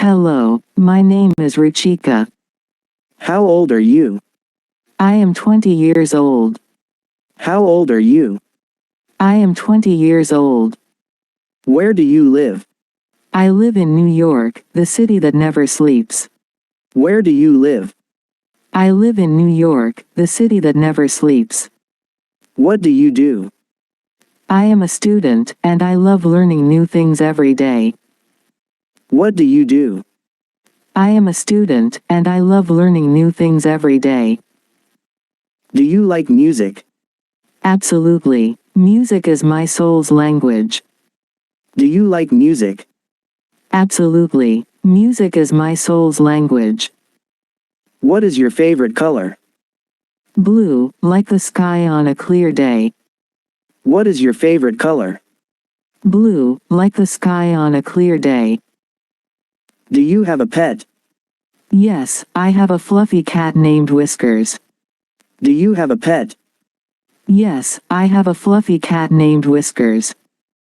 Hello, my name is Ruchika. How old are you? I am 20 years old. How old are you? I am 20 years old. Where do you live? I live in New York, the city that never sleeps. Where do you live? I live in New York, the city that never sleeps. What do you do? I am a student, and I love learning new things every day. What do you do? I am a student, and I love learning new things every day. Do you like music? Absolutely. Music is my soul's language. Do you like music? Absolutely. Music is my soul's language. What is your favorite color? Blue, like the sky on a clear day. What is your favorite color? Blue, like the sky on a clear day. Do you have a pet? Yes, I have a fluffy cat named Whiskers. Do you have a pet? Yes, I have a fluffy cat named Whiskers.